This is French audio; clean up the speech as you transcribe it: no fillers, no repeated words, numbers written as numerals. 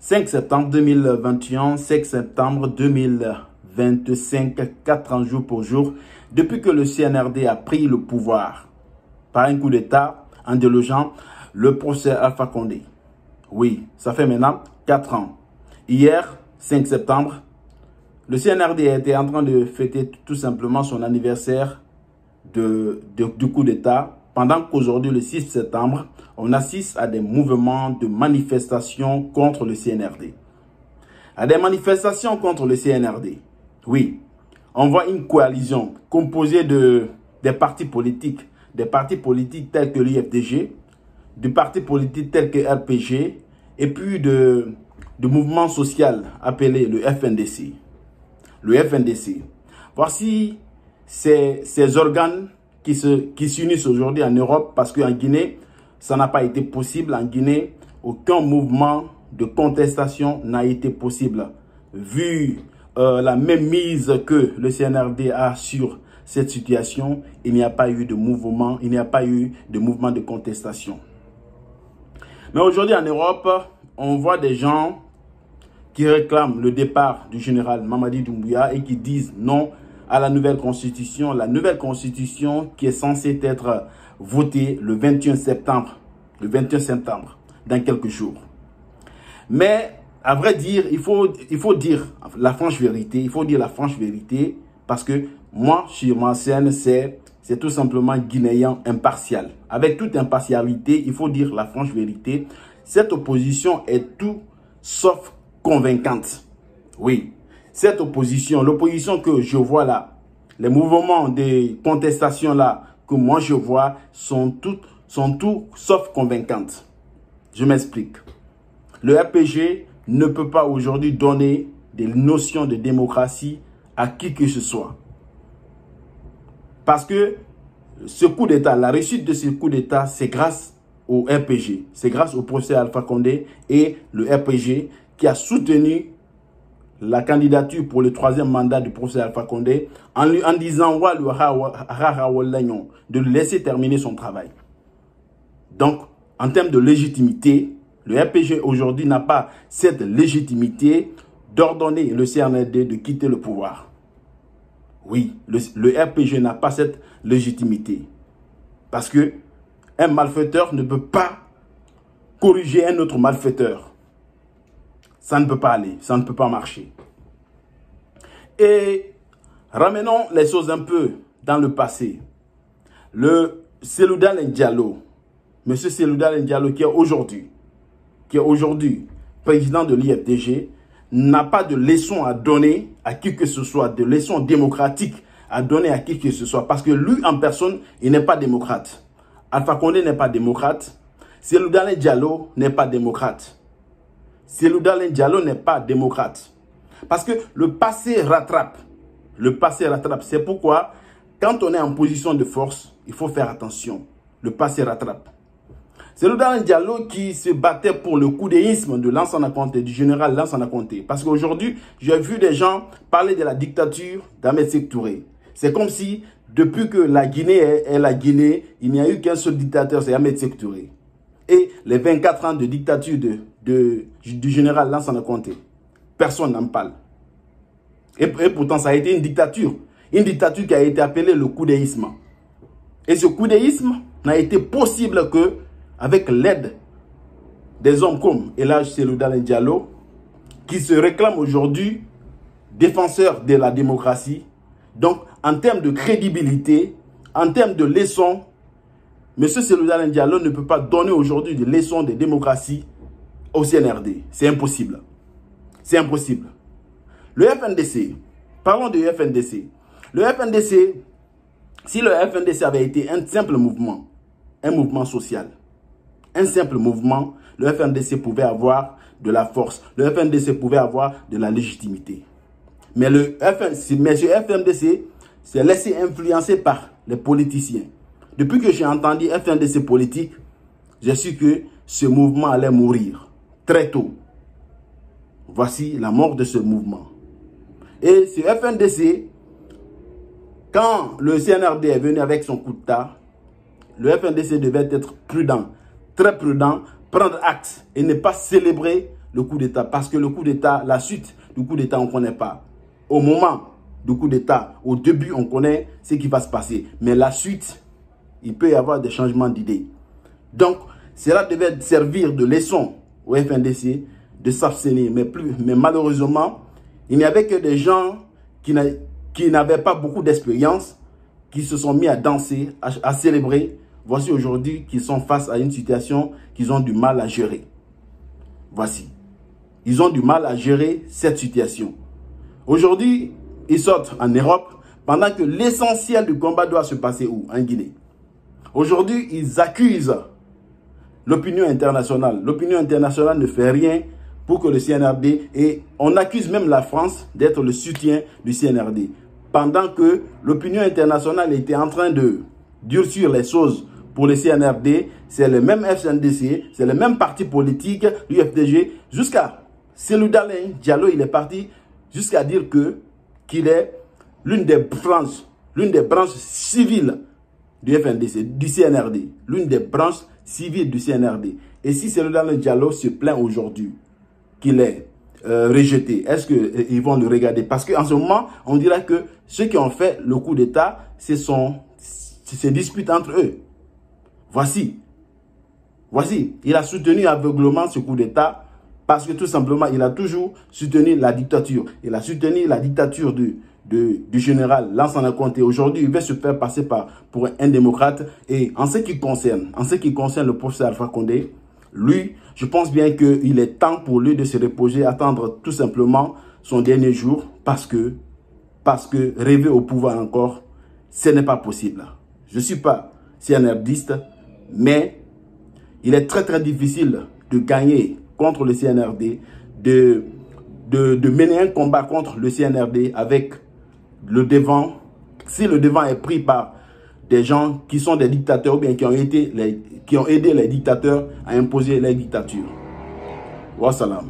5 septembre 2021, 5 septembre 2025, 4 ans jour pour jour, depuis que le CNRD a pris le pouvoir par un coup d'État en délogeant le procès Alpha Condé. Oui, ça fait maintenant 4 ans. Hier, 5 septembre, le CNRD était en train de fêter tout simplement son anniversaire du coup d'État, pendant qu'aujourd'hui, le 6 septembre, on assiste à des mouvements de manifestations contre le CNRD. À des manifestations contre le CNRD. Oui, on voit une coalition composée des partis politiques tels que l'IFDG, de partis politiques tels que RPG, et puis de mouvements sociaux appelés le FNDC. Le FNDC. Voici ces organes qui s'unissent aujourd'hui en Europe, parce qu'en Guinée, ça n'a pas été possible. En Guinée, aucun mouvement de contestation n'a été possible. Vu la même mise que le CNRD a sur cette situation, il n'y a pas eu de mouvement, de contestation. Mais aujourd'hui en Europe, on voit des gens qui réclament le départ du général Mamadi Doumbouya et qui disent non à la nouvelle constitution qui est censée être votée le 21 septembre, dans quelques jours. Mais à vrai dire, il faut dire la franche vérité, parce que moi, sur ma scène, c'est tout simplement guinéen impartial. Avec toute impartialité, il faut dire la franche vérité, cette opposition est tout sauf convaincante. Oui. Cette opposition, l'opposition que je vois là, les mouvements de contestation là que moi je vois sont tout sauf convaincantes. Je m'explique. Le RPG ne peut pas aujourd'hui donner des notions de démocratie à qui que ce soit. Parce que ce coup d'État, la réussite de ce coup d'État, c'est grâce au RPG. C'est grâce au procès Alpha Condé et le RPG qui a soutenu la candidature pour le 3e mandat du professeur Alpha Condé en disant de le laisser terminer son travail. Donc, en termes de légitimité, le RPG aujourd'hui n'a pas cette légitimité d'ordonner le CNRD de quitter le pouvoir. Oui, le RPG n'a pas cette légitimité. Parce que un malfaiteur ne peut pas corriger un autre malfaiteur. Ça ne peut pas aller, ça ne peut pas marcher. Et ramenons les choses un peu dans le passé. Le Selouda Diallo, M. Selouda Diallo qui est aujourd'hui président de l'IFDG, n'a pas de leçon à donner à qui que ce soit, de leçon démocratique à donner à qui que ce soit. Parce que lui en personne, il n'est pas démocrate. Alpha Condé n'est pas démocrate. Selouda Diallo n'est pas démocrate. Selouda Diallo n'est pas démocrate. Parce que le passé rattrape. Le passé rattrape. C'est pourquoi, quand on est en position de force, il faut faire attention. Le passé rattrape. Selouda Diallo qui se battait pour le coudéisme de Lansana Conté, du général Lansana Conté. Parce qu'aujourd'hui, j'ai vu des gens parler de la dictature d'Ahmed Sékou Touré. C'est comme si, depuis que la Guinée est la Guinée, il n'y a eu qu'un seul dictateur, c'est Ahmed Sékou Touré. Et les 24 ans de dictature du général Lansana Conté, personne n'en parle. Et pourtant, ça a été une dictature qui a été appelée le coudéisme. Et ce coudéisme n'a été possible que avec l'aide des hommes comme Elhadji Selouda Diallo, qui se réclament aujourd'hui défenseurs de la démocratie. Donc, en termes de crédibilité, en termes de leçons, M. Selouda Diallo ne peut pas donner aujourd'hui des leçons de démocratie au CNRD. C'est impossible. C'est impossible. Le FNDC, parlons du FNDC. Le FNDC, si le FNDC avait été un simple mouvement, un mouvement social, un simple mouvement, le FNDC pouvait avoir de la force. Le FNDC pouvait avoir de la légitimité. Mais ce FNDC s'est laissé influencer par les politiciens. Depuis que j'ai entendu FNDC politique, j'ai su que ce mouvement allait mourir très tôt. Voici la mort de ce mouvement. Et ce FNDC, quand le CNRD est venu avec son coup d'État, le FNDC devait être prudent, très prudent, prendre acte et ne pas célébrer le coup d'État. Parce que le coup d'État, la suite du coup d'État, on ne connaît pas. Au moment du coup d'État, au début, on connaît ce qui va se passer. Mais la suite, il peut y avoir des changements d'idées. Donc, cela devait servir de leçon au FNDC de s'abstenir. Mais malheureusement, il n'y avait que des gens qui n'avaient pas beaucoup d'expérience, qui se sont mis à danser, à célébrer. Voici aujourd'hui qu'ils sont face à une situation qu'ils ont du mal à gérer. Voici. Ils ont du mal à gérer cette situation. Aujourd'hui, ils sortent en Europe pendant que l'essentiel du combat doit se passer où? En Guinée. Aujourd'hui, ils accusent l'opinion internationale. L'opinion internationale ne fait rien pour que le CNRD, et on accuse même la France d'être le soutien du CNRD. Pendant que l'opinion internationale était en train de durcir les choses pour le CNRD, c'est le même FNDC, c'est le même parti politique, l'UFDG, jusqu'à Cellou Dalein Diallo, il est parti jusqu'à dire qu'il est l'une des branches civiles du FNDC, du CNRD, l'une des branches civiles du CNRD. Et si Cellou Dalein Diallo se plaint aujourd'hui qu'il est rejeté, est-ce qu'ils vont le regarder? Parce qu'en ce moment, on dirait que ceux qui ont fait le coup d'État, c'est ces disputes entre eux. Voici, il a soutenu aveuglement ce coup d'État parce que tout simplement, il a toujours soutenu la dictature. Il a soutenu la dictature du général Lansana Conté. Aujourd'hui, il veut se faire passer pour un démocrate. Et en ce qui concerne le professeur Alpha Condé, lui, je pense bien qu'il est temps pour lui de se reposer, attendre tout simplement son dernier jour parce que rêver au pouvoir encore, ce n'est pas possible. Je ne suis pas CNRDiste, mais il est très très difficile de gagner contre le CNRD, de mener un combat contre le CNRD avec le devant. Si le devant est pris par des gens qui sont des dictateurs ou bien qui ont aidé les dictateurs à imposer les dictatures. Wassalam.